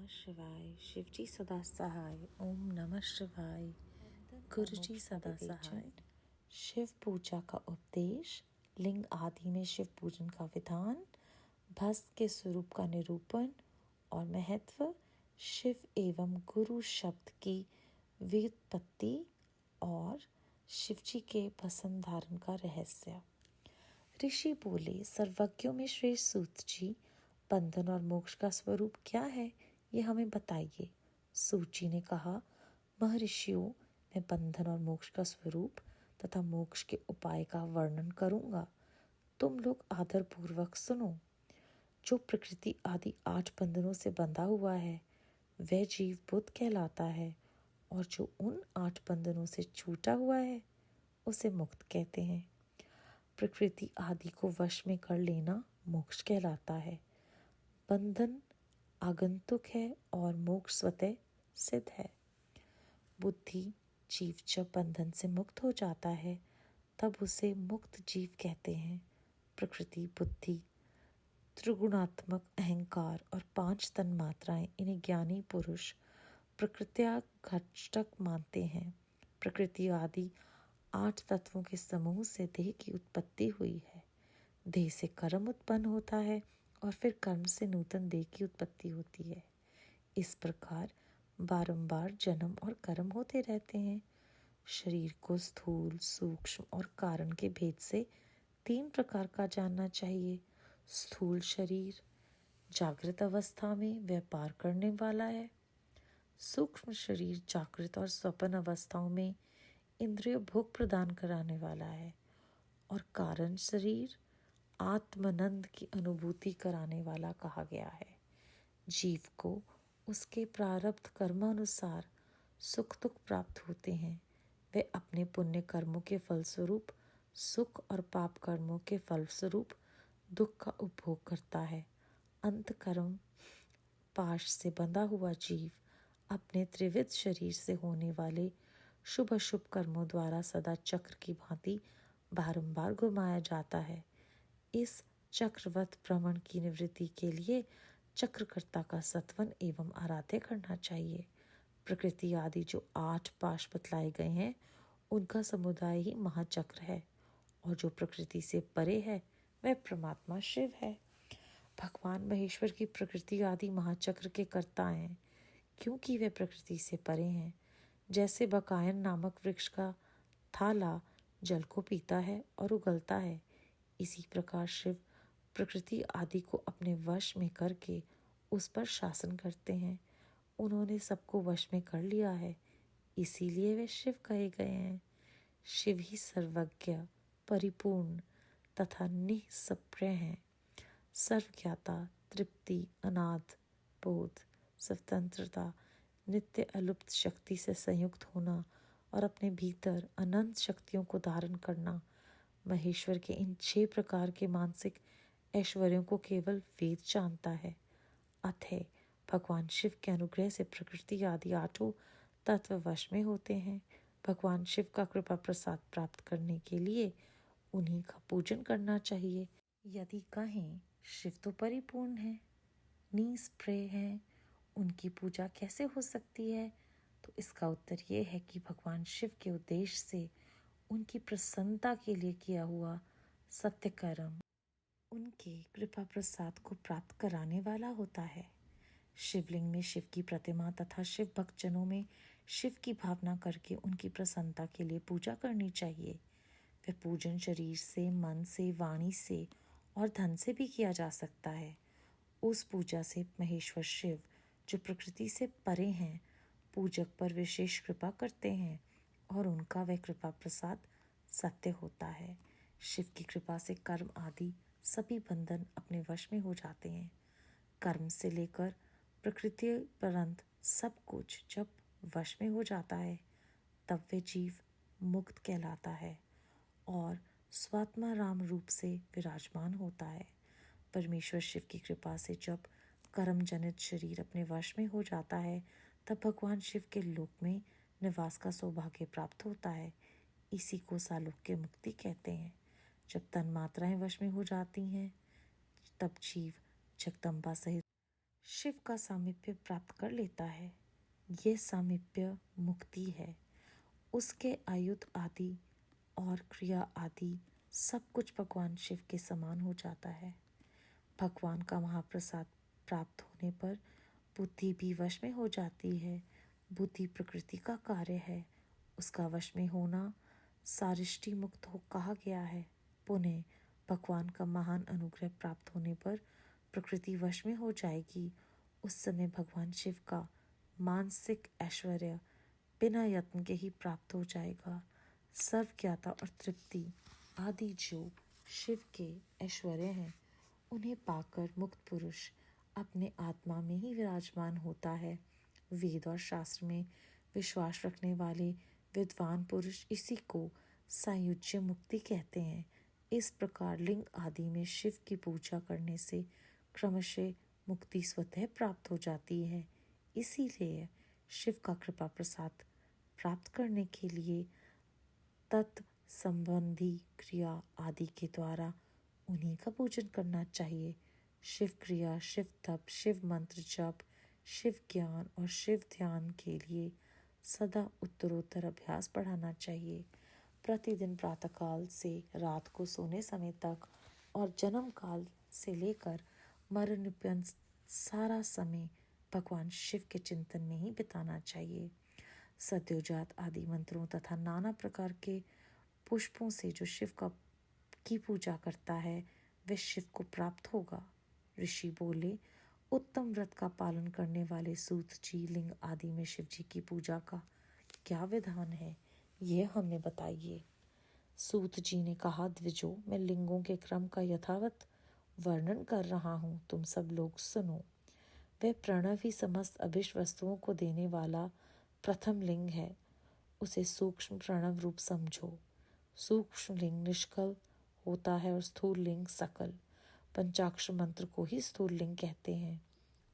नमः शिवाय। शिवजी सदा सहाय। ओम नमः शिवाय। गुरुजी सदा सहाय। शिव पूजा का उपदेश, लिंग आदि में शिव पूजन का विधान, भस्म के स्वरूप का निरूपण और महत्व, शिव एवं गुरु शब्द की व्युत्पत्ति और शिवजी के भस्म धारण का रहस्य। ऋषि बोले, सर्वज्ञों में श्रेष्ठ सूत जी, बंधन और मोक्ष का स्वरूप क्या है, ये हमें बताइए। सूत जी ने कहा, महर्षियों, मैं बंधन और मोक्ष का स्वरूप तथा मोक्ष के उपाय का वर्णन करूंगा। तुम लोग आदर पूर्वक सुनो। जो प्रकृति आदि 8 बंधनों से बंधा हुआ है, वह जीव बुद्ध कहलाता है, और जो उन 8 बंधनों से छूटा हुआ है, उसे मुक्त कहते हैं। प्रकृति आदि को वश में कर लेना मोक्ष कहलाता है। बंधन आगंतुक है और मोक्ष स्वतः सिद्ध है। बुद्धि जीव जब बंधन से मुक्त हो जाता है, तब उसे मुक्त जीव कहते हैं। प्रकृति, बुद्धि, त्रिगुणात्मक अहंकार और 5 तन्मात्राएं, इन्हें ज्ञानी पुरुष प्रकृत्या घटक मानते हैं। प्रकृति आदि 8 तत्वों के समूह से देह की उत्पत्ति हुई है। देह से कर्म उत्पन्न होता है और फिर कर्म से नूतन देह की उत्पत्ति होती है। इस प्रकार बारंबार जन्म और कर्म होते रहते हैं। शरीर को स्थूल, सूक्ष्म और कारण के भेद से 3 प्रकार का जानना चाहिए। स्थूल शरीर जागृत अवस्था में व्यापार करने वाला है। सूक्ष्म शरीर जागृत और स्वप्न अवस्थाओं में इंद्रिय भोग प्रदान कराने वाला है, और कारण शरीर आत्मानंद की अनुभूति कराने वाला कहा गया है। जीव को उसके प्रारब्ध कर्मानुसार सुख दुख प्राप्त होते हैं। वह अपने पुण्य कर्मों के फलस्वरूप सुख और पाप कर्मों के फलस्वरूप दुख का उपभोग करता है। अंतकर्म पाश से बंधा हुआ जीव अपने त्रिविध शरीर से होने वाले शुभ अशुभ कर्मों द्वारा सदा चक्र की भांति बारंबार घुमाया जाता है। इस चक्रवत भ्रमण की निवृत्ति के लिए चक्रकर्ता का सत्वन एवं आराध्य करना चाहिए। प्रकृति आदि जो 8 पाश बतलाए गए हैं, उनका समुदाय ही महाचक्र है, और जो प्रकृति से परे है, वह परमात्मा शिव है। भगवान महेश्वर की प्रकृति आदि महाचक्र के कर्ता हैं, क्योंकि वे प्रकृति से परे हैं। जैसे बकायन नामक वृक्ष का थाला जल को पीता है और उगलता है, इसी प्रकार शिव प्रकृति आदि को अपने वश में करके उस पर शासन करते हैं। उन्होंने सबको वश में कर लिया है, इसीलिए वे शिव कहे गए हैं। शिव ही सर्वज्ञ, परिपूर्ण तथा निःस्पृह हैं। सर्वज्ञाता, तृप्ति, अनाद बोध, स्वतंत्रता, नित्य अलुप्त शक्ति से संयुक्त होना और अपने भीतर अनंत शक्तियों को धारण करना, महेश्वर के इन 6 प्रकार के मानसिक ऐश्वर्यों को केवल वेद जानता है। अतः भगवान शिव के अनुग्रह से प्रकृति आदि 8 तत्व वश में होते हैं। भगवान शिव का कृपा प्रसाद प्राप्त करने के लिए उन्हीं का पूजन करना चाहिए। यदि कहें शिव तो परिपूर्ण है, निःस्पृह है, उनकी पूजा कैसे हो सकती है, तो इसका उत्तर ये है कि भगवान शिव के उद्देश्य से उनकी प्रसन्नता के लिए किया हुआ सत्य कर्म उनके कृपा प्रसाद को प्राप्त कराने वाला होता है। शिवलिंग में शिव की प्रतिमा तथा शिव भक्तजनों में शिव की भावना करके उनकी प्रसन्नता के लिए पूजा करनी चाहिए। वह पूजन शरीर से, मन से, वाणी से और धन से भी किया जा सकता है। उस पूजा से महेश्वर शिव, जो प्रकृति से परे हैं, पूजक पर विशेष कृपा करते हैं और उनका वह कृपा प्रसाद सत्य होता है। शिव की कृपा से कर्म आदि सभी बंधन अपने वश में हो जाते हैं। कर्म से लेकर प्रकृति पर्यंत सब कुछ जब वश में हो जाता है, तब वे जीव मुक्त कहलाता है और स्वात्मा राम रूप से विराजमान होता है। परमेश्वर शिव की कृपा से जब कर्म जनित शरीर अपने वश में हो जाता है, तब भगवान शिव के लोक में निवास का सौभाग्य प्राप्त होता है। इसी को सालोक्य मुक्ति कहते हैं। जब तन्मात्राएं वश में हो जाती हैं, तब जीव जगदम्बा सहित शिव का सामीप्य प्राप्त कर लेता है। यह सामीप्य मुक्ति है। उसके आयुध आदि और क्रिया आदि सब कुछ भगवान शिव के समान हो जाता है। भगवान का महाप्रसाद प्राप्त होने पर बुद्धि भी वश में हो जाती है। बुद्धि प्रकृति का कार्य है। उसका वश में होना सारिष्टि मुक्त हो कहा गया है। पुनः भगवान का महान अनुग्रह प्राप्त होने पर प्रकृति वश में हो जाएगी। उस समय भगवान शिव का मानसिक ऐश्वर्य बिना यत्न के ही प्राप्त हो जाएगा। सर्वज्ञता और तृप्ति आदि जो शिव के ऐश्वर्य हैं, उन्हें पाकर मुक्त पुरुष अपने आत्मा में ही विराजमान होता है। वेद और शास्त्र में विश्वास रखने वाले विद्वान पुरुष इसी को सायुज्य मुक्ति कहते हैं। इस प्रकार लिंग आदि में शिव की पूजा करने से क्रमशः मुक्ति स्वतः प्राप्त हो जाती है। इसीलिए शिव का कृपा प्रसाद प्राप्त करने के लिए तत्संबंधी क्रिया आदि के द्वारा उन्हीं का पूजन करना चाहिए। शिव क्रिया, शिव तप, शिव मंत्र जप, शिव ज्ञान और शिव ध्यान के लिए सदा उत्तरोत्तर अभ्यास बढ़ाना चाहिए। प्रतिदिन प्रातःकाल से रात को सोने समय तक और जन्म काल से लेकर मरण पर्यंत सारा समय भगवान शिव के चिंतन में ही बिताना चाहिए। सद्योजात आदि मंत्रों तथा नाना प्रकार के पुष्पों से जो शिव की पूजा करता है वह शिव को प्राप्त होगा। ऋषि बोले, उत्तम व्रत का पालन करने वाले सूत जी लिंग आदि में शिव जी की पूजा का क्या विधान है, यह हमें बताइए। सूत जी ने कहा, द्विजो, मैं लिंगों के क्रम का यथावत वर्णन कर रहा हूँ, तुम सब लोग सुनो। वह प्रणव ही समस्त अभिष्ट वस्तुओं को देने वाला प्रथम लिंग है। उसे सूक्ष्म प्रणव रूप समझो। सूक्ष्म लिंग निष्कल होता है और स्थूल लिंग सकल। पंचाक्षर मंत्र को ही स्थूल लिंग कहते हैं।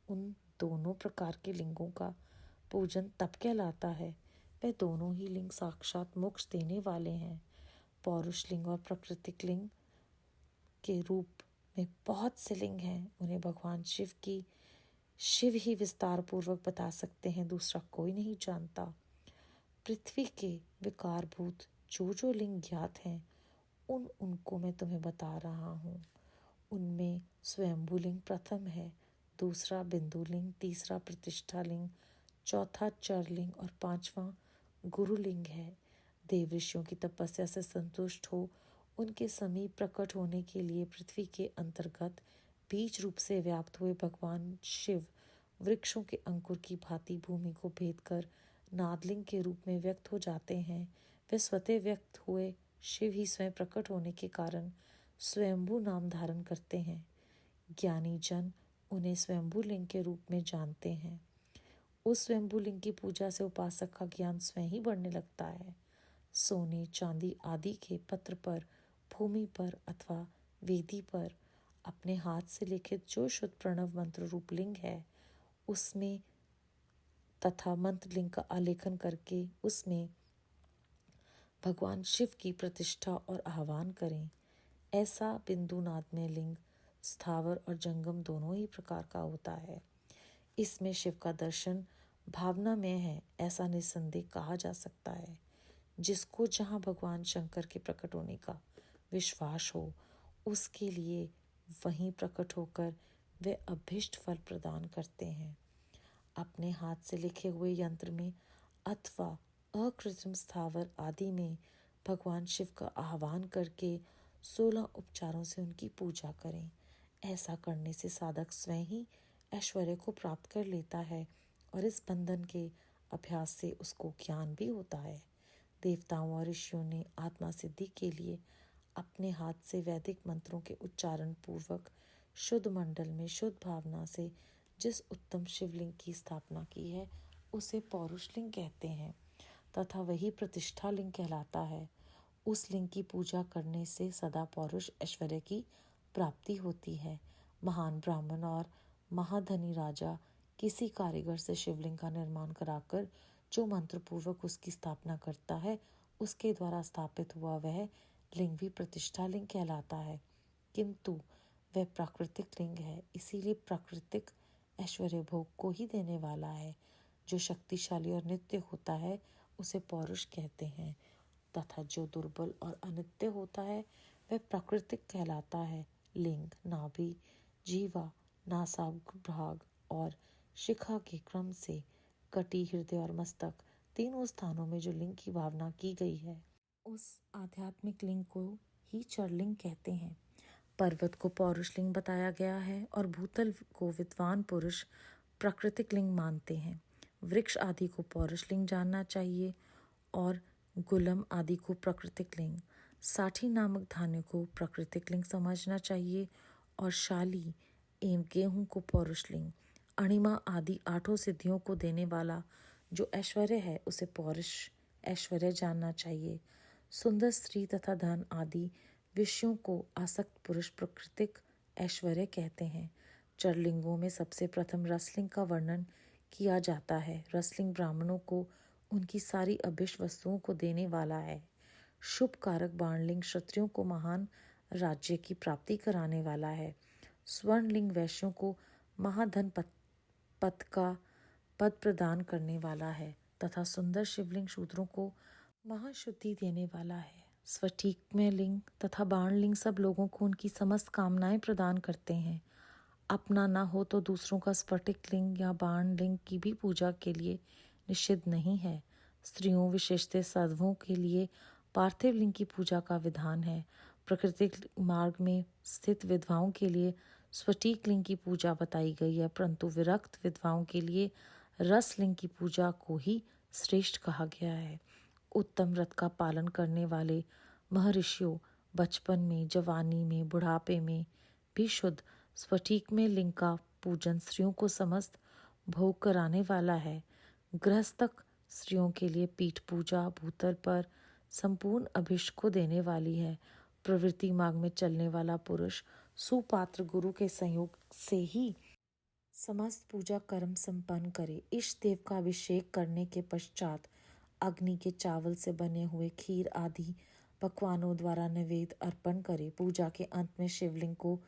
उन दोनों प्रकार के लिंगों का पूजन तप कहलाता है। वह दोनों ही लिंग साक्षात मोक्ष देने वाले हैं। पौरुष लिंग और प्राकृतिक लिंग के रूप में बहुत से लिंग हैं। उन्हें भगवान शिव ही विस्तार पूर्वक बता सकते हैं, दूसरा कोई नहीं जानता। पृथ्वी के विकारभूत जो लिंग ज्ञात हैं उनको मैं तुम्हें बता रहा हूँ। उनमें स्वयंभू लिंग प्रथम है, दूसरा बिंदु लिंग, तीसरा प्रतिष्ठा लिंग, चौथा चर लिंग और पांचवा गुरु लिंग है। देव ऋषियों की तपस्या से संतुष्ट हो उनके समीप प्रकट होने के लिए पृथ्वी के अंतर्गत बीज रूप से व्याप्त हुए भगवान शिव वृक्षों के अंकुर की भांति भूमि को भेद कर नादलिंग के रूप में व्यक्त हो जाते हैं। वे स्वतः व्यक्त हुए शिव ही स्वयं प्रकट होने के कारण स्वयंभू नाम धारण करते हैं। ज्ञानी जन उन्हें स्वयंभू लिंग के रूप में जानते हैं। उस स्वयंभू लिंग की पूजा से उपासक का ज्ञान स्वयं ही बढ़ने लगता है। सोने चांदी आदि के पत्र पर, भूमि पर अथवा वेदी पर अपने हाथ से लिखित जो शुद्ध प्रणव मंत्र रूप लिंग है उसमें तथा मंत्र लिंग का आलेखन करके उसमें भगवान शिव की प्रतिष्ठा और आह्वान करें। ऐसा बिंदुनाद में लिंग स्थावर और जंगम दोनों ही प्रकार का होता है। इसमें शिव का दर्शन भावना में है ऐसा निस्संदेह कहा जा सकता है। जिसको जहाँ भगवान शंकर के प्रकट होने का विश्वास हो उसके लिए वहीं प्रकट होकर वे अभीष्ट फल प्रदान करते हैं। अपने हाथ से लिखे हुए यंत्र में अथवा अकृत्रिम स्थावर आदि में भगवान शिव का आह्वान करके 16 उपचारों से उनकी पूजा करें। ऐसा करने से साधक स्वयं ही ऐश्वर्य को प्राप्त कर लेता है और इस बंधन के अभ्यास से उसको ज्ञान भी होता है। देवताओं और ऋषियों ने आत्मा सिद्धि के लिए अपने हाथ से वैदिक मंत्रों के उच्चारण पूर्वक शुद्ध मंडल में शुद्ध भावना से जिस उत्तम शिवलिंग की स्थापना की है उसे पौरुष लिंग कहते हैं तथा वही प्रतिष्ठा लिंग कहलाता है। उस लिंग की पूजा करने से सदा पौरुष ऐश्वर्य की प्राप्ति होती है। महान ब्राह्मण और महाधनी राजा किसी कारीगर से शिवलिंग का निर्माण कराकर जो मंत्र पूर्वक उसकी स्थापना करता है उसके द्वारा स्थापित हुआ वह लिंग भी प्रतिष्ठा लिंग कहलाता है, किंतु वह प्राकृतिक लिंग है। इसीलिए प्राकृतिक ऐश्वर्य भोग को ही देने वाला है। जो शक्तिशाली और नित्य होता है उसे पौरुष कहते हैं, तथा जो दुर्बल और अनित्य होता है वह प्राकृतिक कहलाता है। लिंग, नाभि, जीवा, नासाग्र भाग और शिखा के क्रम से कटी, हृदय और मस्तक, तीनों स्थानों में जो लिंग की भावना की गई है उस आध्यात्मिक लिंग को ही चरलिंग कहते हैं। पर्वत को पौरुष लिंग बताया गया है और भूतल को विद्वान पुरुष प्राकृतिक लिंग मानते हैं। वृक्ष आदि को पौरुष लिंग जानना चाहिए और गुलम आदि को प्राकृतिक लिंग। साठी नामक धान्य को प्राकृतिक लिंग समझना चाहिए और शाली एवं गेहूं को पौरुष लिंग। अणिमा आदि आठों सिद्धियों को देने वाला जो ऐश्वर्य है उसे पौरुष ऐश्वर्य जानना चाहिए। सुंदर स्त्री तथा धन आदि विषयों को आसक्त पुरुष प्राकृतिक ऐश्वर्य कहते हैं। चरलिंगों में सबसे प्रथम रसलिंग का वर्णन किया जाता है। रसलिंग ब्राह्मणों को उनकी सारी अभिष्ट वस्तुओं को देने वाला है। शुभ कारक बाणलिंग क्षत्रियों को महान राज्य की प्राप्ति कराने वाला है। स्वर्णलिंग वैश्यों को महाधन पद का पद प्रदान करने वाला है तथा सुंदर शिवलिंग शूद्रों को महाशुद्धि देने वाला है। स्फटिकमय लिंग तथा बाणलिंग सब लोगों को उनकी समस्त कामनाएं प्रदान करते हैं। अपना न हो तो दूसरों का स्फटिक लिंग या बाण लिंग की भी पूजा के लिए निषिद्ध नहीं है। स्त्रियों विशेषतः साधुओं के लिए पार्थिव लिंग की पूजा का विधान है। प्राकृतिक मार्ग में स्थित विधवाओं के लिए स्फटिक लिंग की पूजा बताई गई है, परंतु विरक्त विधवाओं के लिए रस लिंग की पूजा को ही श्रेष्ठ कहा गया है। उत्तम व्रत का पालन करने वाले महर्षियों बचपन में, जवानी में, बुढ़ापे में भी शुद्ध स्फटिक में लिंग का पूजन स्त्रियों को समस्त भोग कराने वाला है। गृहस्थक स्त्रियों के लिए पीठ पूजा भूतल पर संपूर्ण अभिष्ट को देने वाली है। प्रवृत्ति मार्ग में चलने वाला पुरुष सुपात्र गुरु के संयोग से ही समस्त पूजा कर्म संपन्न करे। इष्ट देव का अभिषेक करने के पश्चात अग्नि के चावल से बने हुए खीर आदि पकवानों द्वारा नैवेद्य अर्पण करे। पूजा के अंत में शिवलिंग को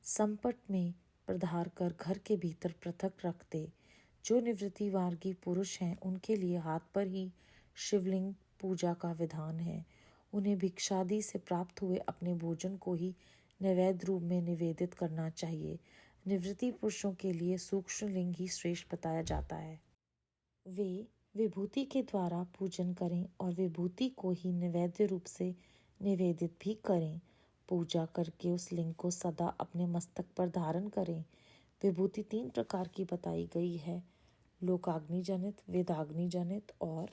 संपट में प्रधार कर घर के भीतर पृथक रख दे। जो निवृत्ति मार्गी पुरुष हैं उनके लिए हाथ पर ही शिवलिंग पूजा का विधान है। उन्हें भिक्षादि से प्राप्त हुए अपने भोजन को ही नैवेद्य रूप में निवेदित करना चाहिए। निवृत्ति पुरुषों के लिए सूक्ष्म लिंग ही श्रेष्ठ बताया जाता है। वे विभूति के द्वारा पूजन करें और विभूति को ही नैवेद्य रूप से निवेदित भी करें। पूजा करके उस लिंग को सदा अपने मस्तक पर धारण करें। विभूति 3 प्रकार की बताई गई है, लोकाग्नि जनित, वेदाग्नि जनित और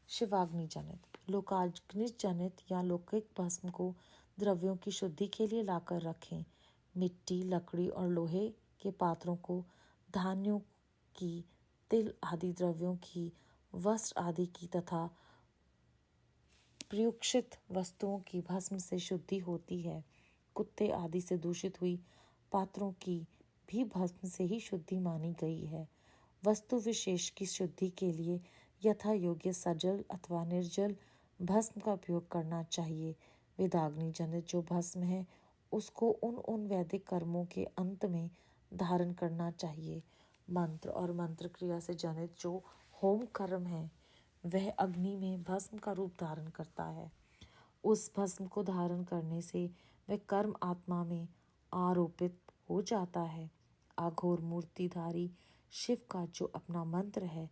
शिवाग्नि जनित। लोकाग्नि जनित या लौकिक भस्म को द्रव्यों की शुद्धि के लिए लाकर रखें। मिट्टी, लकड़ी और लोहे के पात्रों को धान्यों की, तिल आदि द्रव्यों की, वस्त्र आदि की तथा प्रयुक्षित वस्तुओं की भस्म से शुद्धि होती है। कुत्ते आदि से दूषित हुई पात्रों की भी भस्म से ही शुद्धि मानी गई है। वस्तु विशेष की शुद्धि के लिए यथा योग्य सजल अथवा निर्जल भस्म का उपयोग करना चाहिए। वेदाग्नि जनित जो भस्म है उसको उन वैदिक कर्मों के अंत में धारण करना चाहिए। मंत्र और मंत्र क्रिया से जनित जो होम कर्म है वह अग्नि में भस्म का रूप धारण करता है। उस भस्म को धारण करने से वह कर्म आत्मा में आरोपित हो जाता है। अघोर मूर्तिधारी शिव का जो अपना मंत्र है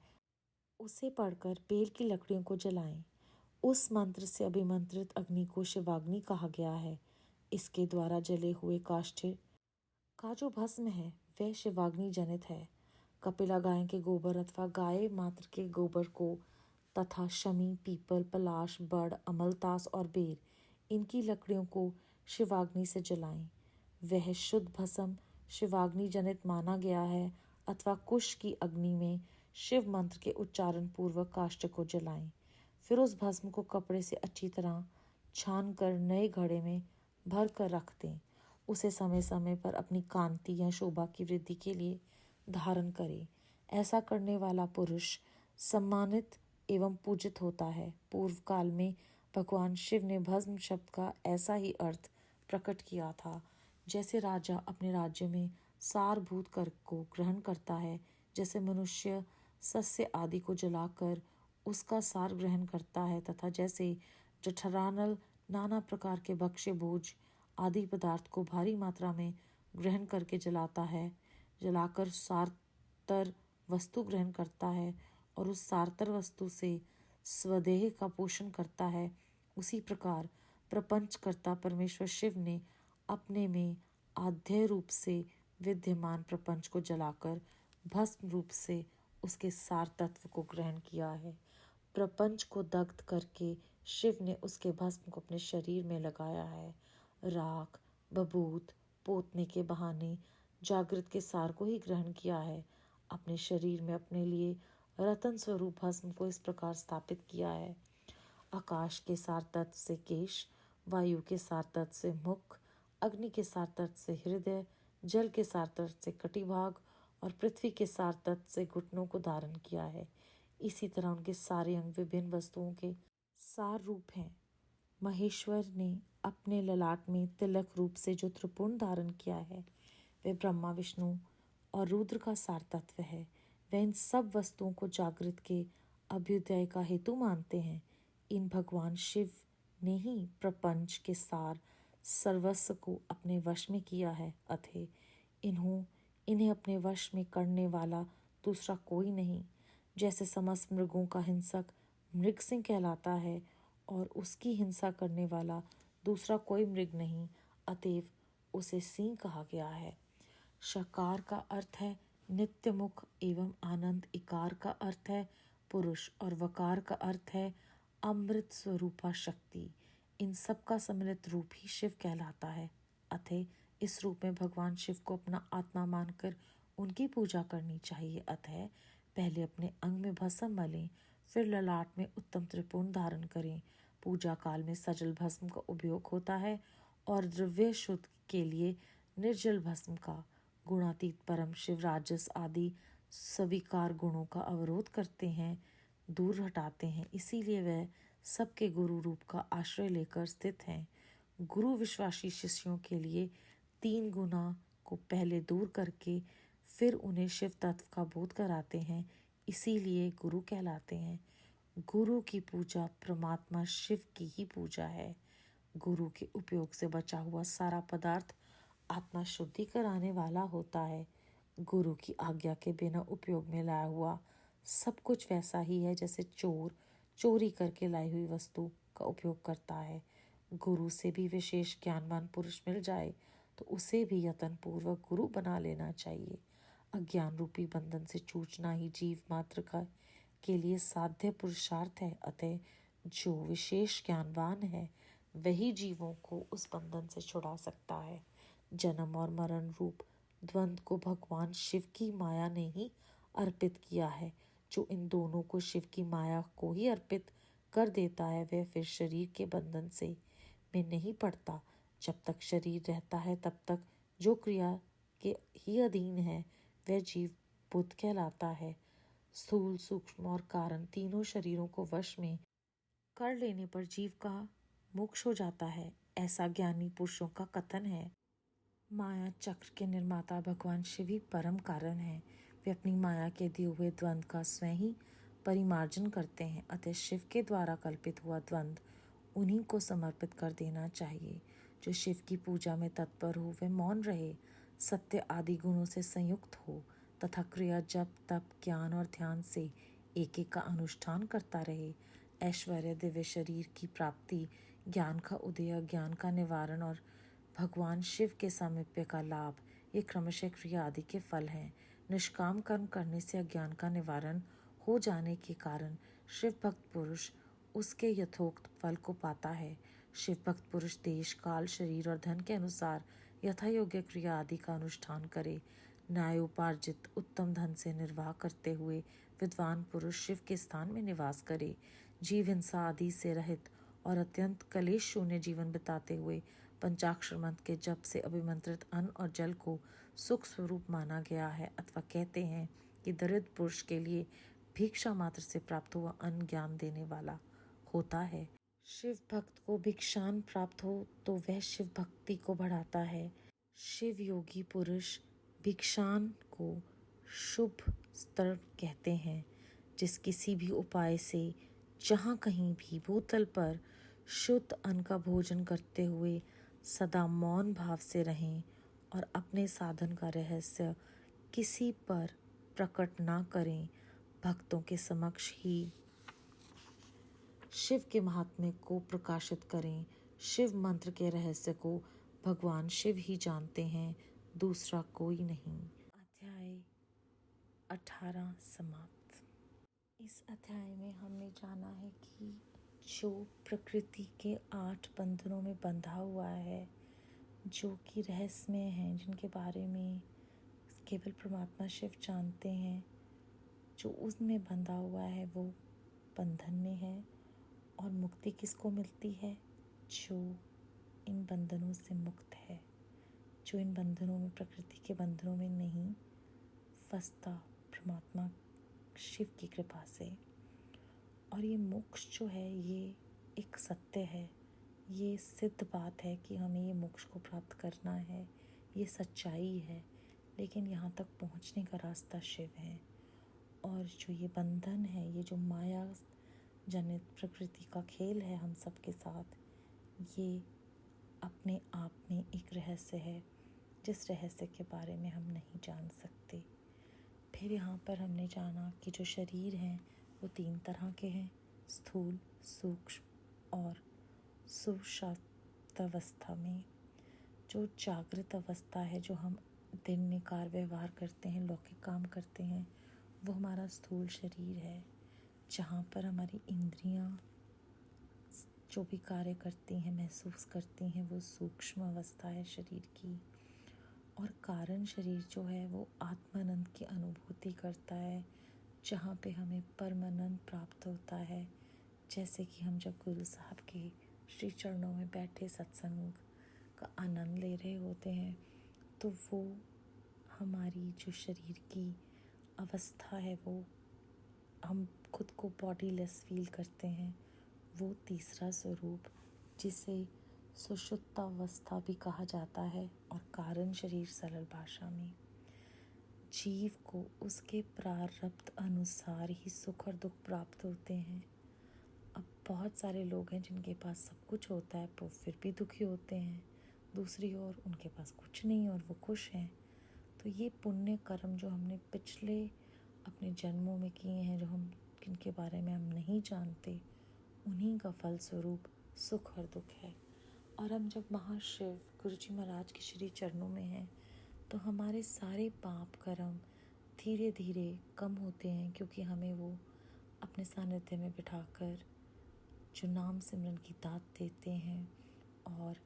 उसे पढ़कर बेल की लकड़ियों को जलाएं। उस मंत्र से अभिमंत्रित अग्नि को शिवाग्नि कहा गया है। इसके द्वारा जले हुए काष्ठ का जो भस्म है वह शिवाग्नि जनित है। कपिला गाय के गोबर अथवा गाय मात्र के गोबर को तथा शमी, पीपल, पलाश, बड़, अमलतास और बेर इनकी लकड़ियों को शिवाग्नि से जलाएं। वह शुद्ध भस्म शिवाग्नि जनित माना गया है। अथवा कुश की अग्नि में शिव मंत्र के उच्चारण पूर्वक काष्ठ को जलाएं। फिर उस भस्म को कपड़े से अच्छी तरह छान कर नए घड़े में भर कर रख दें। उसे समय समय पर अपनी कांति या शोभा की वृद्धि के लिए धारण करे। ऐसा करने वाला पुरुष सम्मानित एवं पूजित होता है। पूर्व काल में भगवान शिव ने भस्म शब्द का ऐसा ही अर्थ प्रकट किया था। जैसे राजा अपने राज्य में सारभूत कर को ग्रहण करता है, जैसे मनुष्य सस्य आदि को जलाकर उसका सार ग्रहण करता है, तथा जैसे जठरानल नाना प्रकार के भक्ष्य भोज आदि पदार्थ को भारी मात्रा में ग्रहण करके जलाकर सारतर वस्तु ग्रहण करता है और उस सारतर वस्तु से स्वदेह का पोषण करता है, उसी प्रकार प्रपंचकर्ता परमेश्वर शिव ने अपने में आद्य रूप से विद्यमान प्रपंच को जलाकर भस्म रूप से उसके सार तत्व को ग्रहण किया है। प्रपंच को दग्ध करके शिव ने उसके भस्म को अपने शरीर में लगाया है। राख बबूत पोतने के बहाने जागृत के सार को ही ग्रहण किया है। अपने शरीर में अपने लिए रतन स्वरूप भस्म को इस प्रकार स्थापित किया है। आकाश के सार तत्व से केश, वायु के सार तत्व से मुख, अग्नि के सार तत्व से हृदय, जल के सार तत्व से कटिभाग और पृथ्वी के सार तत्व से घुटनों को धारण किया है। इसी तरह उनके सारे अंग विभिन्न वस्तुओं के सार रूप हैं। महेश्वर ने अपने ललाट में तिलक रूप से जो त्रिपुण धारण किया है, वह ब्रह्मा विष्णु और रुद्र का सार तत्व है। वह इन सब वस्तुओं को जागृत के अभ्युदय का हेतु मानते हैं। इन भगवान शिव ने ही प्रपंच के सार सर्वस्व को अपने वश में किया है, अतः इन्हें अपने वश में करने वाला दूसरा कोई नहीं। जैसे समस्त मृगों का हिंसक मृग सिंह कहलाता है और उसकी हिंसा करने वाला दूसरा कोई मृग नहीं, अतएव उसे सिंह कहा गया है। शकार का अर्थ है नित्य मुख एवं आनंद, इकार का अर्थ है पुरुष और वकार का अर्थ है अमृत स्वरूपा शक्ति। इन सब का सम्मिलित रूप ही शिव कहलाता है, अतः इस रूप में भगवान शिव को अपना आत्मा मानकर उनकी पूजा करनी चाहिए। अतः पहले अपने अंग में भस्म मलें, फिर ललाट में उत्तम त्रिपुण धारण करें। पूजा काल में सजल भस्म का उपयोग होता है और द्रव्य शुद्ध के लिए निर्जल भस्म का। गुणातीत परम शिव राजस आदि स्वीकार गुणों का अवरोध करते हैं, दूर हटाते हैं, इसीलिए वह सबके गुरु रूप का आश्रय लेकर स्थित हैं। गुरु विश्वासी शिष्यों के लिए 3 गुना को पहले दूर करके फिर उन्हें शिव तत्व का बोध कराते हैं, इसीलिए गुरु कहलाते हैं। गुरु की पूजा परमात्मा शिव की ही पूजा है। गुरु के उपयोग से बचा हुआ सारा पदार्थ आत्मा शुद्धि कराने वाला होता है। गुरु की आज्ञा के बिना उपयोग में लाया हुआ सब कुछ वैसा ही है जैसे चोर चोरी करके लाई हुई वस्तु का उपयोग करता है। गुरु से भी विशेष ज्ञानवान पुरुष मिल जाए तो उसे भी यत्न पूर्वक गुरु बना लेना चाहिए। अज्ञान रूपी बंधन से छूटना ही जीव मात्र का के लिए साध्य पुरुषार्थ है, अतः जो विशेष ज्ञानवान है वही जीवों को उस बंधन से छुड़ा सकता है। जन्म और मरण रूप द्वंद्व को भगवान शिव की माया ने ही अर्पित किया है। जो इन दोनों को शिव की माया को ही अर्पित कर देता है वह फिर शरीर के बंधन से में नहीं पड़ता। जब तक शरीर रहता है तब तक जो क्रिया के ही अधीन है वह जीव बुद्ध कहलाता है। स्थूल सूक्ष्म और कारण तीनों शरीरों को वश में कर लेने पर जीव का मोक्ष हो जाता है, ऐसा ज्ञानी पुरुषों का कथन है। माया चक्र के निर्माता भगवान शिव ही परम कारण है। वे अपनी माया के दिए हुए द्वंद्व का स्वयं ही परिमार्जन करते हैं, अतः शिव के द्वारा कल्पित हुआ द्वंद्व उन्हीं को समर्पित कर देना चाहिए। जो शिव की पूजा में तत्पर हो वह मौन रहे, सत्य आदि गुणों से संयुक्त हो तथा क्रिया जप तप ज्ञान और ध्यान से एक एक का अनुष्ठान करता रहे। ऐश्वर्य दिव्य शरीर की प्राप्ति, ज्ञान का उदय, ज्ञान का निवारण और भगवान शिव के सामीप्य का लाभ, ये क्रमशः क्रिया आदि के फल हैं। निष्काम कर्म करने से अज्ञान का निवारण हो जाने के कारण शिव भक्त पुरुष उसके यथोक्त फल को पाता है। शिव भक्त पुरुष देश काल शरीर और धन के अनुसार यथा योग्य क्रिया आदि का अनुष्ठान करे। न्यायोपार्जित उत्तम धन से निर्वाह करते हुए विद्वान पुरुष शिव के स्थान में निवास करे। जीव हिंसा आदि से रहित और अत्यंत कलेश शून्य जीवन बिताते हुए पंचाक्षर मंत्र के जप से अभिमंत्रित अन्न और जल को सुख स्वरूप माना गया है, अथवा कहते हैं कि दरिद्र पुरुष के लिए भिक्षा मात्र से प्राप्त हुआ अन्न ज्ञान देने वाला होता है। शिव भक्त को भिक्षान प्राप्त हो तो वह शिव भक्ति को बढ़ाता है। शिव योगी पुरुष भिक्षान को शुभ स्तर कहते हैं, जिस किसी भी उपाय से जहाँ कहीं भी भूतल पर शुद्ध अन्न का भोजन करते हुए सदा मौन भाव से रहें और अपने साधन का रहस्य किसी पर प्रकट ना करें, भक्तों के समक्ष ही शिव के महात्म्य को प्रकाशित करें। शिव मंत्र के रहस्य को भगवान शिव ही जानते हैं, दूसरा कोई नहीं। अध्याय 18 समाप्त। इस अध्याय में हमने जाना है कि जो प्रकृति के 8 बंधनों में बंधा हुआ है, जो कि रहस्यमय हैं, जिनके बारे में केवल परमात्मा शिव जानते हैं, जो उसमें बंधा हुआ है वो बंधन में है। और मुक्ति किसको मिलती है? जो इन बंधनों से मुक्त है, जो इन बंधनों में, प्रकृति के बंधनों में नहीं फंसता, परमात्मा शिव की कृपा से। और ये मोक्ष जो है ये एक सत्य है, ये सिद्ध बात है कि हमें ये मोक्ष को प्राप्त करना है, ये सच्चाई है। लेकिन यहाँ तक पहुँचने का रास्ता शिव है। और जो ये बंधन है, ये जो माया जनित प्रकृति का खेल है हम सबके साथ, ये अपने आप में एक रहस्य है, जिस रहस्य के बारे में हम नहीं जान सकते। फिर यहाँ पर हमने जाना कि जो शरीर हैं वो 3 तरह के हैं, स्थूल, सूक्ष्म और सुषुप्त अवस्था में। जो जागृत अवस्था है, जो हम दिन में कार्य व्यवहार करते हैं, लौकिक काम करते हैं, वो हमारा स्थूल शरीर है, जहाँ पर हमारी इंद्रियाँ जो भी कार्य करती हैं, महसूस करती हैं, वो सूक्ष्म अवस्था है शरीर की। और कारण शरीर जो है वो आत्मानंद की अनुभूति करता है, जहाँ पे हमें परमानंद प्राप्त होता है। जैसे कि हम जब गुरु साहब के श्री चरणों में बैठे सत्संग का आनंद ले रहे होते हैं, तो वो हमारी जो शरीर की अवस्था है, वो हम खुद को बॉडीलेस फील करते हैं, वो तीसरा स्वरूप, जिसे सुषुप्तावस्था भी कहा जाता है, और कारण शरीर सरल भाषा में। जीव को उसके प्रारब्ध अनुसार ही सुख और दुख प्राप्त होते हैं। अब बहुत सारे लोग हैं जिनके पास सब कुछ होता है पर फिर भी दुखी होते हैं, दूसरी ओर उनके पास कुछ नहीं और वो खुश हैं। तो ये पुण्य कर्म जो हमने पिछले अपने जन्मों में किए हैं, जो हम जिनके बारे में हम नहीं जानते, उन्हीं का फल स्वरूप सुख और दुख है। और हम जब महाशिव गुरु जी महाराज के श्री चरणों में हैं, तो हमारे सारे पाप कर्म धीरे धीरे कम होते हैं, क्योंकि हमें वो अपने सानिध्य में बिठाकर जो नाम सिमरन की दात देते हैं और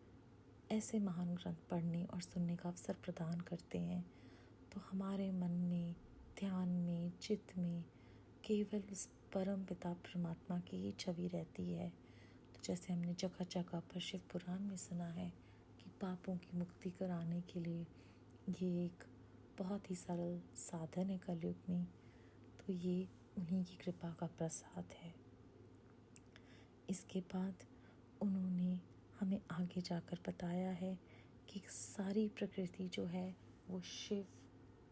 ऐसे महान ग्रंथ पढ़ने और सुनने का अवसर प्रदान करते हैं, तो हमारे मन में, ध्यान में, चित्त में केवल उस परम पिता परमात्मा की ही छवि रहती है। तो जैसे हमने जगह जगह पर शिव पुराण में सुना है कि पापों की मुक्ति कराने के लिए ये एक बहुत ही सरल साधन है कलयुग में, तो ये उन्हीं की कृपा का प्रसाद है। इसके बाद उन्होंने हमें आगे जाकर बताया है कि सारी प्रकृति जो है वो शिव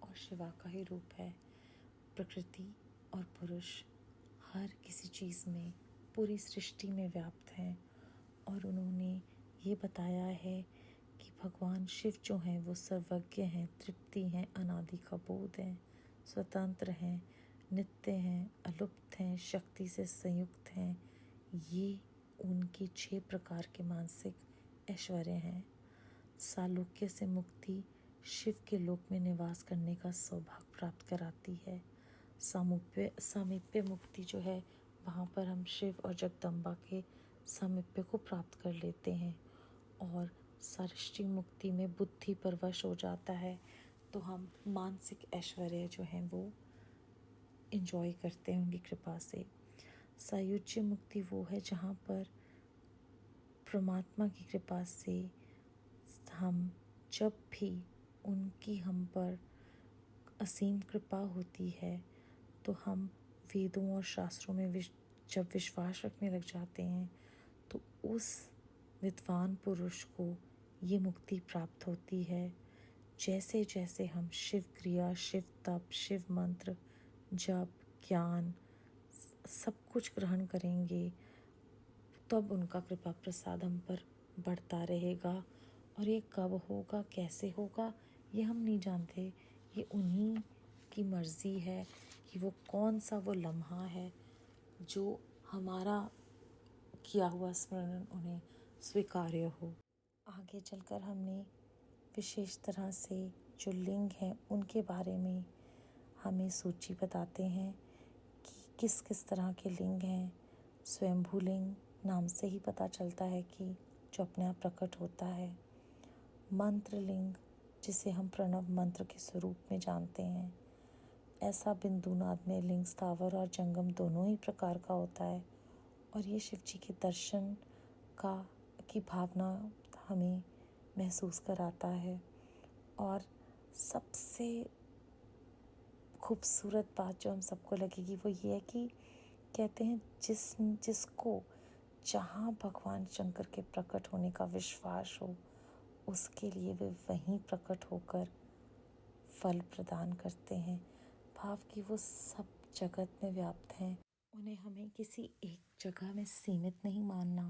और शिवा का ही रूप है। प्रकृति और पुरुष हर किसी चीज़ में, पूरी सृष्टि में व्याप्त हैं। और उन्होंने ये बताया है कि भगवान शिव जो हैं वो सर्वज्ञ हैं, तृप्ति हैं, अनादि का बोध हैं, स्वतंत्र हैं, नित्य हैं, अलुप्त हैं, शक्ति से संयुक्त हैं। ये उनके 6 प्रकार के मानसिक ऐश्वर्य हैं। सालोक्य से मुक्ति शिव के लोक में निवास करने का सौभाग्य प्राप्त कराती है। सामीप्य मुक्ति जो है, वहाँ पर हम शिव और जगदम्बा के सामीप्य को प्राप्त कर लेते हैं। और सारिष्टी मुक्ति में बुद्धि पर वश हो जाता है, तो हम मानसिक ऐश्वर्य जो हैं वो एंजॉय करते हैं उनकी कृपा से। सायुज्य मुक्ति वो है जहाँ पर परमात्मा की कृपा से हम जब भी उनकी हम पर असीम कृपा होती है, तो हम वेदों और शास्त्रों में जब विश्वास रखने लग जाते हैं, तो उस विद्वान पुरुष को ये मुक्ति प्राप्त होती है जैसे जैसे हम शिव क्रिया, शिव तप, शिव मंत्र, जप, ज्ञान सब कुछ ग्रहण करेंगे, तब उनका कृपा प्रसाद हम पर बढ़ता रहेगा। और ये कब होगा, कैसे होगा, ये हम नहीं जानते। ये उन्हीं की मर्ज़ी है कि वो कौन सा वो लम्हा है जो हमारा किया हुआ स्मरण उन्हें स्वीकार्य हो। आगे चलकर हमने विशेष तरह से जो लिंग हैं उनके बारे में हमें सूची बताते हैं कि किस किस तरह के लिंग हैं। स्वयंभू लिंग नाम से ही पता चलता है कि जो अपने आप प्रकट होता है। मंत्र लिंग, जिसे हम प्रणव मंत्र के स्वरूप में जानते हैं। ऐसा बिंदुनाद में लिंग स्थावर और जंगम दोनों ही प्रकार का होता है और ये शिव जी के दर्शन की भावना हमें महसूस कराता है। और सबसे खूबसूरत बात जो हम सबको लगेगी वो ये है कि कहते हैं जिसको जहाँ भगवान शंकर के प्रकट होने का विश्वास हो, उसके लिए वे वहीं प्रकट होकर फल प्रदान करते हैं। भाव कि वो सब जगत में व्याप्त हैं। उन्हें हमें किसी एक जगह में सीमित नहीं मानना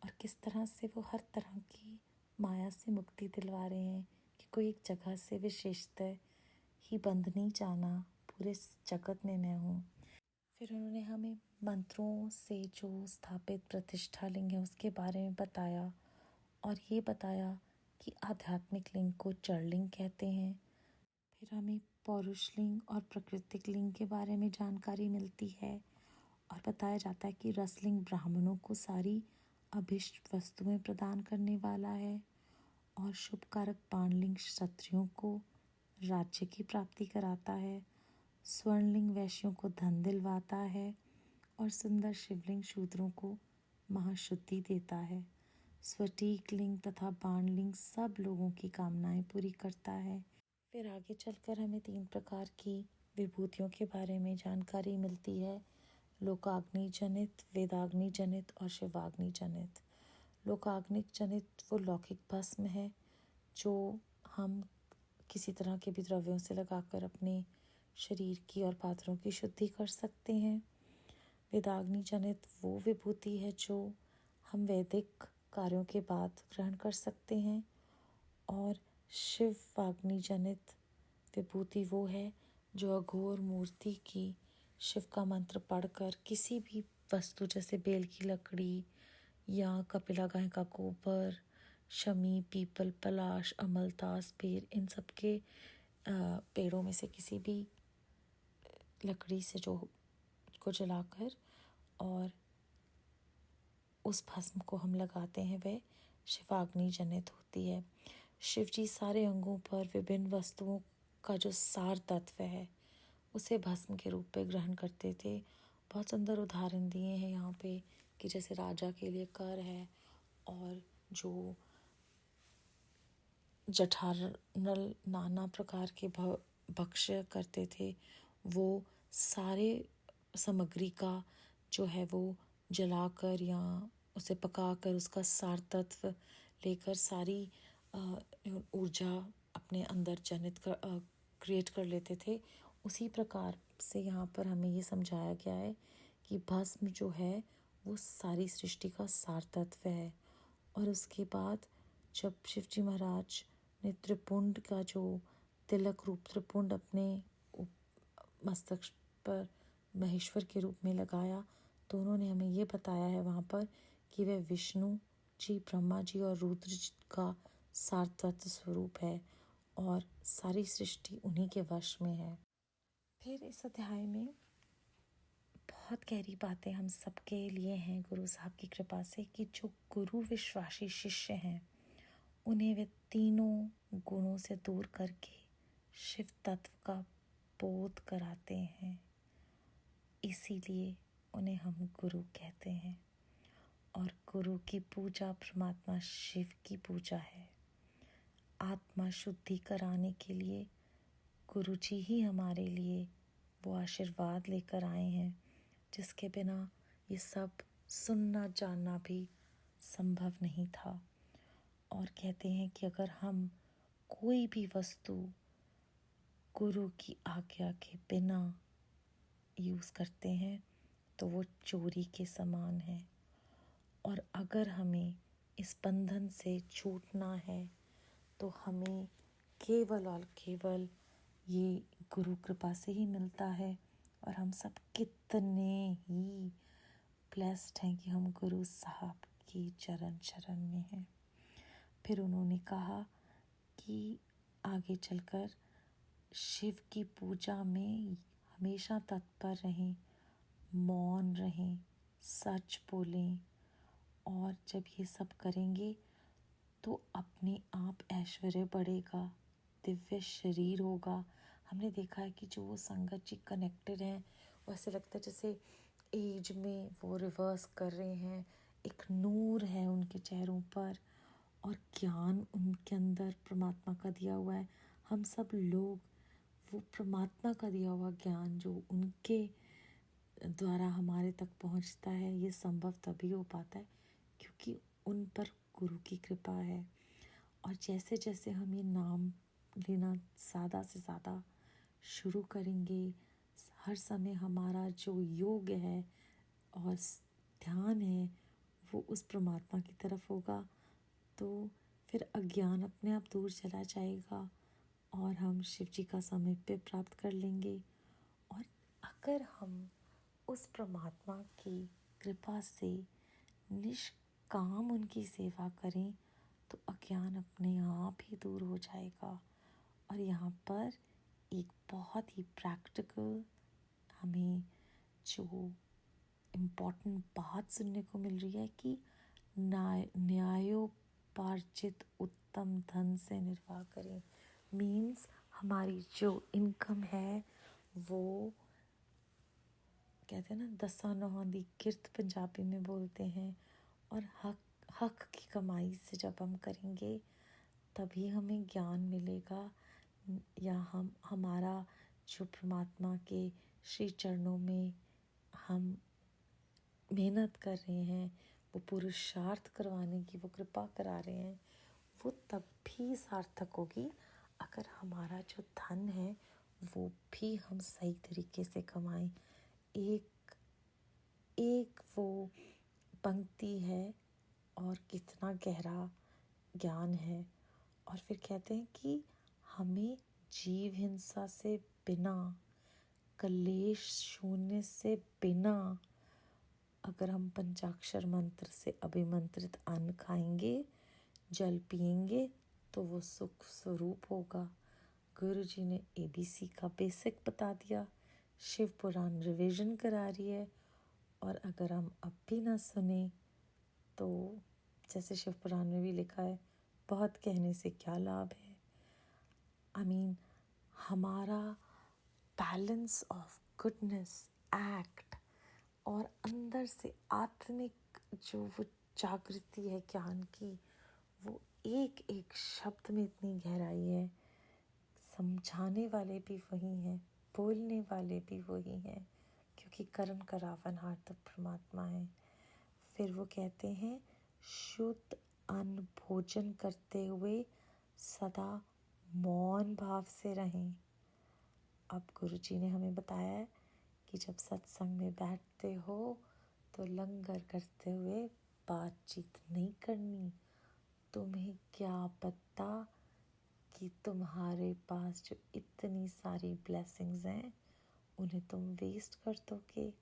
और किस तरह से वो हर तरह की माया से मुक्ति दिलवा रहे हैं कि कोई एक जगह से विशेषतः ही बंध नहीं जाना, पूरे जगत में मैं हूँ। फिर उन्होंने हमें मंत्रों से जो स्थापित प्रतिष्ठा लिंग है उसके बारे में बताया और ये बताया कि आध्यात्मिक लिंग को चरलिंग कहते हैं। फिर हमें पौरुष लिंग और प्राकृतिक लिंग के बारे में जानकारी मिलती है और बताया जाता है कि रसलिंग ब्राह्मणों को सारी अभिष्ट वस्तुएं प्रदान करने वाला है और शुभ कारक बाणलिंग क्षत्रियों को राज्य की प्राप्ति कराता है। स्वर्णलिंग वैश्यों को धन दिलवाता है और सुंदर शिवलिंग शूद्रों को महाशुद्धि देता है। स्वटीक लिंग तथा बाणलिंग सब लोगों की कामनाएं पूरी करता है। फिर आगे चलकर हमें 3 प्रकार की विभूतियों के बारे में जानकारी मिलती है। लोकाग्नि जनित, वेदाग्नि जनित और शिवाग्नि जनित। लोकाग्नि जनित वो लौकिक भस्म है जो हम किसी तरह के भी द्रव्यों से लगाकर अपने शरीर की और पात्रों की शुद्धि कर सकते हैं। वेदाग्नि जनित वो विभूति है जो हम वैदिक कार्यों के बाद ग्रहण कर सकते हैं और शिवाग्नि जनित विभूति वो है जो अघोर मूर्ति की शिव का मंत्र पढ़कर किसी भी वस्तु जैसे बेल की लकड़ी या कपिला गाय का गोबर, शमी, पीपल, पलाश, अमलतास, बेर, इन सब के पेड़ों में से किसी भी लकड़ी से जो को जलाकर और उस भस्म को हम लगाते हैं वह शिवाग्नि जनित होती है। शिव जी सारे अंगों पर विभिन्न वस्तुओं का जो सार तत्व है उसे भस्म के रूप में ग्रहण करते थे। बहुत सुंदर उदाहरण दिए हैं यहाँ पे कि जैसे राजा के लिए कर है और जो जठारनल नाना प्रकार के भक्ष्य करते थे वो सारे सामग्री का जो है वो जलाकर या उसे पकाकर उसका सार तत्व लेकर सारी ऊर्जा अपने अंदर क्रिएट कर लेते थे। उसी प्रकार से यहाँ पर हमें ये समझाया गया है कि भस्म जो है वो सारी सृष्टि का सार तत्व है। और उसके बाद जब शिवजी महाराज ने त्रिपुंड का जो तिलक रूप त्रिपुंड अपने मस्तक पर महेश्वर के रूप में लगाया तो उन्होंने हमें ये बताया है वहाँ पर कि वह विष्णु जी, ब्रह्मा जी और रुद्र जी का सार तत्व स्वरूप है और सारी सृष्टि उन्हीं के वश में है। फिर इस अध्याय में बहुत गहरी बातें हम सबके लिए हैं गुरु साहब की कृपा से कि जो गुरु विश्वासी शिष्य हैं उन्हें वे तीनों गुणों से दूर करके शिव तत्व का बोध कराते हैं। इसीलिए उन्हें हम गुरु कहते हैं और गुरु की पूजा परमात्मा शिव की पूजा है। आत्मा शुद्धि कराने के लिए गुरु जी ही हमारे लिए वो आशीर्वाद लेकर आए हैं जिसके बिना ये सब सुनना जानना भी संभव नहीं था। और कहते हैं कि अगर हम कोई भी वस्तु गुरु की आज्ञा के बिना यूज़ करते हैं तो वो चोरी के समान है। और अगर हमें इस बंधन से छूटना है तो हमें केवल और केवल ये गुरु कृपा से ही मिलता है। और हम सब कितने ही ब्लेस्ड हैं कि हम गुरु साहब की चरण शरण में हैं। फिर उन्होंने कहा कि आगे चलकर शिव की पूजा में हमेशा तत्पर रहें, मौन रहें, सच बोलें, और जब ये सब करेंगे तो अपने आप ऐश्वर्य बढ़ेगा, दिव्य शरीर होगा। हमने देखा है कि जो वो संगत जी कनेक्टेड हैं वो ऐसे लगता है जैसे एज में वो रिवर्स कर रहे हैं। एक नूर है उनके चेहरों पर और ज्ञान उनके अंदर परमात्मा का दिया हुआ है। हम सब लोग वो परमात्मा का दिया हुआ ज्ञान जो उनके द्वारा हमारे तक पहुंचता है, ये संभव तभी हो पाता है क्योंकि उन पर गुरु की कृपा है। और जैसे जैसे हम ये नाम लेना ज़्यादा से ज़्यादा शुरू करेंगे, हर समय हमारा जो योग है और ध्यान है वो उस परमात्मा की तरफ होगा, तो फिर अज्ञान अपने आप दूर चला जाएगा और हम शिव जी का सामीप्य प्राप्त कर लेंगे। और अगर हम उस परमात्मा की कृपा से निष्काम उनकी सेवा करें तो अज्ञान अपने आप ही दूर हो जाएगा। और यहाँ पर एक बहुत ही प्रैक्टिकल हमें जो इम्पोर्टेंट बात सुनने को मिल रही है कि न्यायोपार्जित उत्तम धन से निर्वाह करें। मीन्स हमारी जो इनकम है वो कहते हैं ना, दसा नौहां दी किरत पंजाबी में बोलते हैं। और हक की कमाई से जब हम करेंगे तभी हमें ज्ञान मिलेगा, या हमारा जो परमात्मा के श्री चरणों में हम मेहनत कर रहे हैं, वो पुरुषार्थ करवाने की वो कृपा करा रहे हैं, वो तब भी सार्थक होगी अगर हमारा जो धन है वो भी हम सही तरीके से कमाएं। एक वो पंक्ति है और कितना गहरा ज्ञान है। और फिर कहते हैं कि हमें जीव हिंसा से बिना, कलेश शून्य से बिना, अगर हम पंचाक्षर मंत्र से अभिमंत्रित अन्न खाएंगे, जल पिएंगे तो वो सुख स्वरूप होगा। गुरु जी ने ABC का बेसिक बता दिया, शिव पुराण रिवीजन करा रही है। और अगर हम अब भी ना सुने तो जैसे शिव पुराण में भी लिखा है, बहुत कहने से क्या लाभ है। हमारा बैलेंस ऑफ गुडनेस एक्ट और अंदर से आत्मिक जो वो जागृति है ज्ञान की, वो एक एक शब्द में इतनी गहराई है। समझाने वाले भी वही हैं, बोलने वाले भी वही हैं, क्योंकि करण करावनहार तो परमात्मा है। फिर वो कहते हैं शुद्ध अन्न भोजन करते हुए सदा मौन भाव से रहें। अब गुरुजी ने हमें बताया है कि जब सत्संग में बैठते हो तो लंगर करते हुए बातचीत नहीं करनी। तुम्हें क्या पता कि तुम्हारे पास जो इतनी सारी ब्लेसिंग्स हैं उन्हें तुम वेस्ट कर दोगे।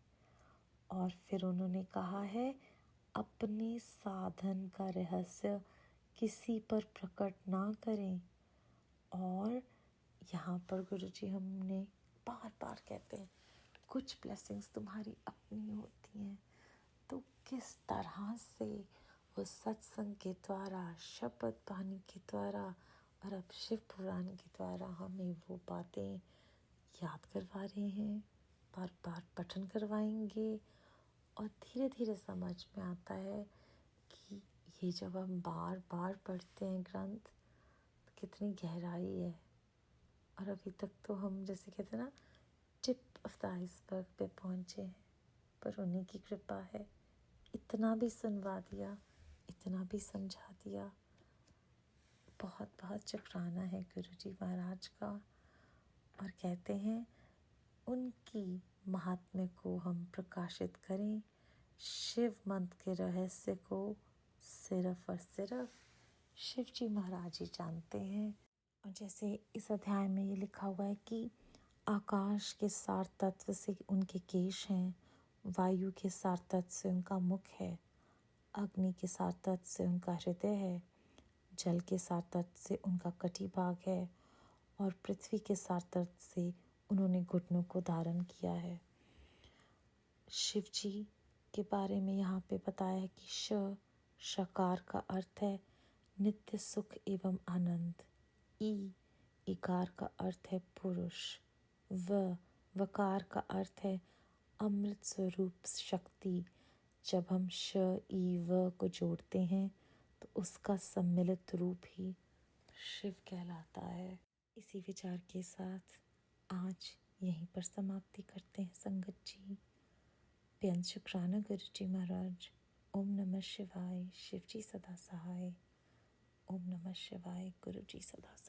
और फिर उन्होंने कहा है अपने साधन का रहस्य किसी पर प्रकट ना करें। और यहाँ पर गुरुजी हमने बार बार कहते हैं कुछ ब्लेसिंग्स तुम्हारी अपनी होती हैं, तो किस तरह से वो सत्संग के द्वारा, शब्द बानी के द्वारा और अब शिव पुराण के द्वारा हमें वो बातें याद करवा रहे हैं, बार बार पठन करवाएंगे। और धीरे धीरे समझ में आता है कि ये जब हम बार बार पढ़ते हैं ग्रंथ तो कितनी गहराई है। और अभी तक तो हम जैसे कहते हैं ना, टिप ऑफ द आइसबर्ग पे पहुँचे हैं, पर उन्हीं की कृपा है। इतना भी सुनवा दिया, इतना भी समझा दिया। बहुत बहुत शुक्राना है गुरु जी महाराज का, और कहते हैं उनकी महात्म्य को हम प्रकाशित करें, शिव मंत्र के रहस्य को सिर्फ और सिर्फ शिव जी महाराज ही जानते हैं। और जैसे इस अध्याय में ये लिखा हुआ है कि आकाश के सार तत्व से उनके केश हैं, वायु के सार तत्व से उनका मुख है, अग्नि के सार तत्व से उनका हृदय है, जल के सार तत्व से उनका कटिभाग है, और पृथ्वी के सार तत्व से उन्होंने घुटनों को धारण किया है। शिव जी के बारे में यहाँ पे बताया है कि शकार का अर्थ है नित्य सुख एवं आनंद, इकार का अर्थ है पुरुष, वकार का अर्थ है अमृत स्वरूप शक्ति। जब हम व को जोड़ते हैं तो उसका सम्मिलित रूप ही शिव कहलाता है। इसी विचार के साथ आज यहीं पर समाप्ति करते हैं संगत जी। बेअंत शुक्राना गुरु जी महाराज। ओम नमः शिवाय। शिव जी सदा सहाय। ओम नमः शिवाय। गुरु जी सदा सहाय।